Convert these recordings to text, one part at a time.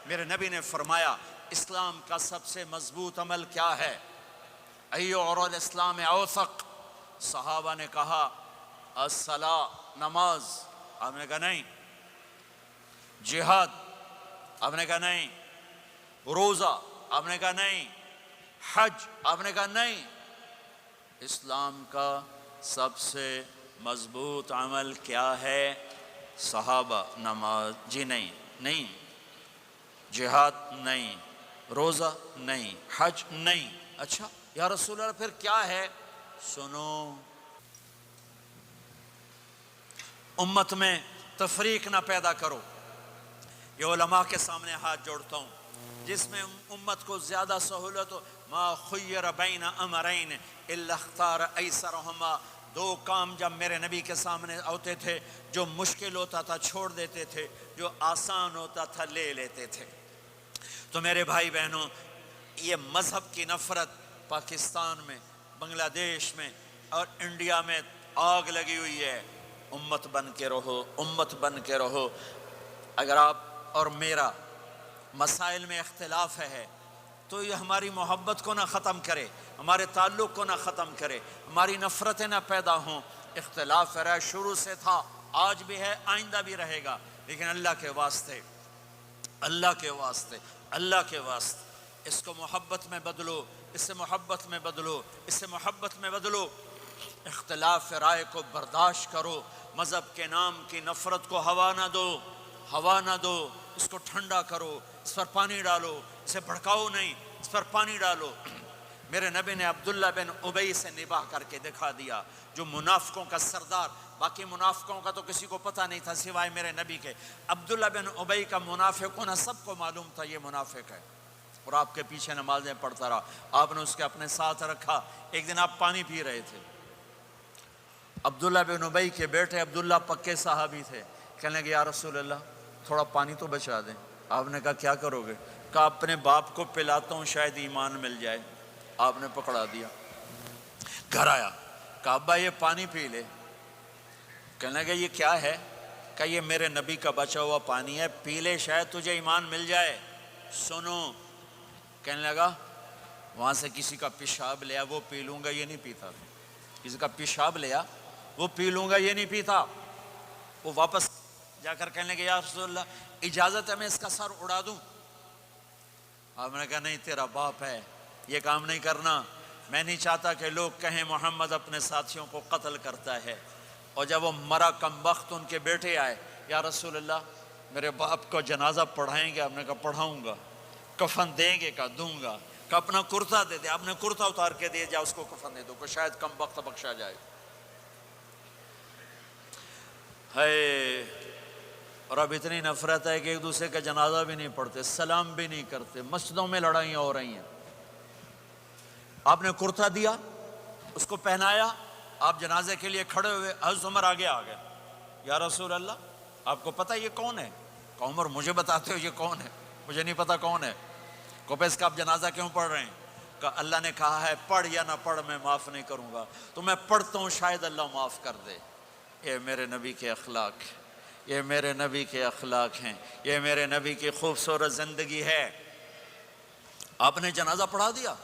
میرے نبی نے فرمایا اسلام کا سب سے مضبوط عمل کیا ہے؟ ایو اور الاسلام اوثق. صحابہ نے کہا الصلاۃ، نماز. آپ نے کہا نہیں. جہاد؟ آپ نے کہا نہیں. روزہ؟ آپ نے کہا نہیں. حج؟ آپ نے کہا نہیں. اسلام کا سب سے مضبوط عمل کیا ہے؟ صحابہ نماز. جی نہیں. نہیں. جہاد نہیں. روزہ نہیں. حج نہیں. اچھا یا رسول اللہ پھر کیا ہے؟ سنو، امت میں تفریق نہ پیدا کرو. یہ علماء کے سامنے ہاتھ جوڑتا ہوں، جس میں امت کو زیادہ سہولت ہو. ما خیر بین امرین الا اختار ایسرہما. دو کام جب میرے نبی کے سامنے ہوتے تھے، جو مشکل ہوتا تھا چھوڑ دیتے تھے، جو آسان ہوتا تھا لے لیتے تھے. تو میرے بھائی بہنوں، یہ مذہب کی نفرت پاکستان میں، بنگلہ دیش میں اور انڈیا میں آگ لگی ہوئی ہے. امت بن کے رہو، امت بن کے رہو. اگر آپ اور میرا مسائل میں اختلاف ہے تو یہ ہماری محبت کو نہ ختم کرے، ہمارے تعلق کو نہ ختم کرے، ہماری نفرتیں نہ پیدا ہوں. اختلاف ہے، شروع سے تھا، آج بھی ہے، آئندہ بھی رہے گا، لیکن اللہ کے واسطے، اللہ کے واسطے، اللہ کے واسطے اس کو محبت میں بدلو، اس سے محبت میں بدلو، اس سے محبت میں بدلو. اختلاف رائے کو برداشت کرو. مذہب کے نام کی نفرت کو ہوا نہ دو، ہوا نہ دو. اس کو ٹھنڈا کرو، اس پر پانی ڈالو. اسے بھڑکاؤ نہیں، اس پر پانی ڈالو. میرے نبی نے عبداللہ بن ابی سے نباہ کر کے دکھا دیا، جو منافقوں کا سردار. باقی منافقوں کا تو کسی کو پتہ نہیں تھا سوائے میرے نبی کے. عبداللہ بن ابی کا منافق ہونا سب کو معلوم تھا، یہ منافق ہے، اور آپ کے پیچھے نمازیں پڑھتا رہا. آپ نے اس کے اپنے ساتھ رکھا. ایک دن آپ پانی پی رہے تھے. عبداللہ بن ابی کے بیٹے عبداللہ پکے صحابی تھے. کہنے لگے یا رسول اللہ تھوڑا پانی تو بچا دیں. آپ نے کہا کیا کرو گے؟ کہا اپنے باپ کو پلاتا ہوں، شاید ایمان مل جائے. آپ نے پکڑا دیا. گھر آیا، کہا ابا یہ پانی پی لے. کہنے لگے یہ کیا ہے؟ کہا یہ میرے نبی کا بچا ہوا پانی ہے، پی لے شاید تجھے ایمان مل جائے. سنو، کہنے لگا وہاں سے کسی کا پیشاب لیا وہ پی لوں گا، یہ نہیں پیتا. کسی کا پیشاب لیا وہ پی لوں گا، یہ نہیں پیتا. وہ واپس جا کر کہنے لگے یا رسول اللہ اجازت ہے میں اس کا سر اڑا دوں؟ آپ نے کہا نہیں، تیرا باپ ہے، یہ کام نہیں کرنا. میں نہیں چاہتا کہ لوگ کہیں محمد اپنے ساتھیوں کو قتل کرتا ہے. اور جب وہ مرا کم بخت ان کے بیٹے آئے، یا رسول اللہ میرے باپ کو جنازہ پڑھائیں گے؟ آپ نے کہا پڑھاؤں گا. کفن دیں گے؟ کہا دوں گا. کہ اپنا کرتا دے دے. آپ نے کرتا اتار کے دے جا، اس کو کفن دے دو کہ شاید کم بخت بخشا جائے. ہے، اور اب اتنی نفرت ہے کہ ایک دوسرے کا جنازہ بھی نہیں پڑھتے، سلام بھی نہیں کرتے. مسجدوں میں لڑائیاں ہو رہی ہیں. آپ نے کرتا دیا، اس کو پہنایا، آپ جنازے کے لیے کھڑے ہوئے. حضرت عمر آگے آ گئے. یا رسول اللہ آپ کو پتہ یہ کون ہے؟ کہ عمر مجھے بتاتے ہو یہ کون ہے؟ مجھے نہیں پتا کون ہے. کو پہ اس کا آپ جنازہ کیوں پڑھ رہے ہیں؟ کہ اللہ نے کہا ہے پڑھ یا نہ پڑھ میں معاف نہیں کروں گا، تو میں پڑھتا ہوں شاید اللہ معاف کر دے. یہ میرے نبی کے اخلاق، یہ میرے نبی کے اخلاق ہیں، یہ میرے نبی کی خوبصورت زندگی ہے. آپ نے جنازہ پڑھا دیا،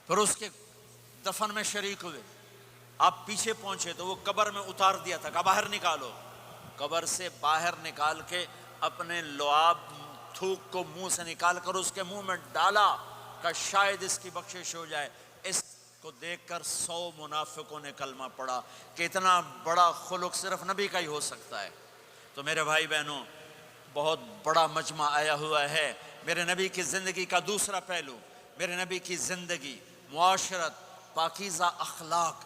پھر اس کے دفن میں شریک ہوئے. آپ پیچھے پہنچے تو وہ قبر میں اتار دیا تھا، کہ باہر نکالو. قبر سے باہر نکال کے اپنے لعاب تھوک کو منہ سے نکال کر اس کے منہ میں ڈالا کہ شاید اس کی بخشش ہو جائے. اس کو دیکھ کر 100 منافقوں نے کلمہ پڑھا کہ اتنا بڑا خلق صرف نبی کا ہی ہو سکتا ہے. تو میرے بھائی بہنوں، بہت بڑا مجمع آیا ہوا ہے. میرے نبی کی زندگی کا دوسرا پہلو، میرے نبی کی زندگی، معاشرت، پاکیزہ اخلاق،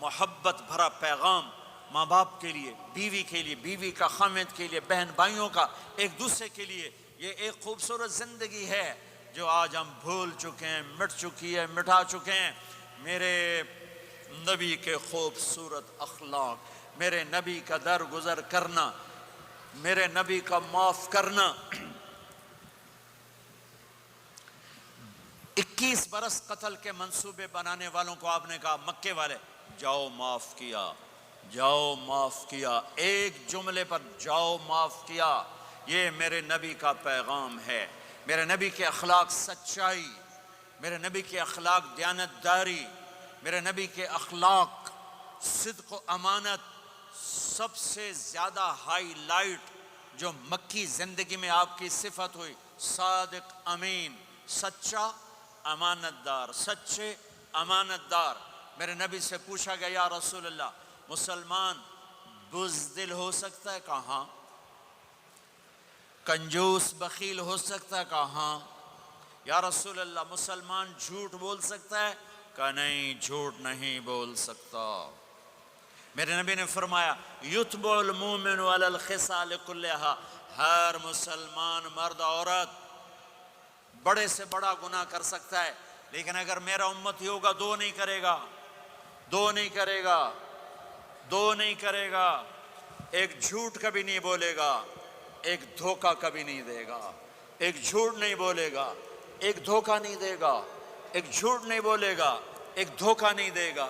محبت بھرا پیغام ماں باپ کے لیے، بیوی کے لیے، بیوی کا خامد کے لیے، بہن بھائیوں کا ایک دوسرے کے لیے. یہ ایک خوبصورت زندگی ہے جو آج ہم بھول چکے ہیں، مٹ چکی ہے، مٹا چکے ہیں. میرے نبی کے خوبصورت اخلاق، میرے نبی کا درگزر کرنا، میرے نبی کا معاف کرنا. 21 برس قتل کے منصوبے بنانے والوں کو آپ نے کہا، مکے والے جاؤ معاف کیا، جاؤ معاف کیا. ایک جملے پر جاؤ معاف کیا. یہ میرے نبی کا پیغام ہے۔ میرے نبی کے اخلاق سچائی، میرے نبی کے اخلاق دیانتداری، میرے نبی کے اخلاق صدق و امانت، سب سے زیادہ ہائی لائٹ جو مکی زندگی میں آپ کی صفت ہوئی، صادق امین، سچا امانت دار، سچے امانت دار۔ میرے نبی سے پوچھا گیا یا رسول اللہ مسلمان بزدل ہو سکتا ہے؟ کہاں؟ کنجوس بخیل ہو سکتا ہے؟ کہاں؟ یا رسول اللہ مسلمان جھوٹ بول سکتا ہے؟ کہا نہیں، جھوٹ نہیں بول سکتا۔ میرے نبی نے فرمایا یتبع المومن علی الخصال کلھا، ہر مسلمان مرد عورت بڑے سے بڑا گناہ کر سکتا ہے، لیکن اگر میرا امتی ہوگا دو نہیں کرے گا، دو نہیں کرے گا، دو نہیں کرے گا۔ ایک جھوٹ کبھی نہیں بولے گا، ایک دھوکہ کبھی نہیں دے گا۔ ایک جھوٹ نہیں بولے گا، ایک دھوکہ نہیں دے گا۔ ایک جھوٹ نہیں بولے گا، ایک دھوکہ نہیں دے گا۔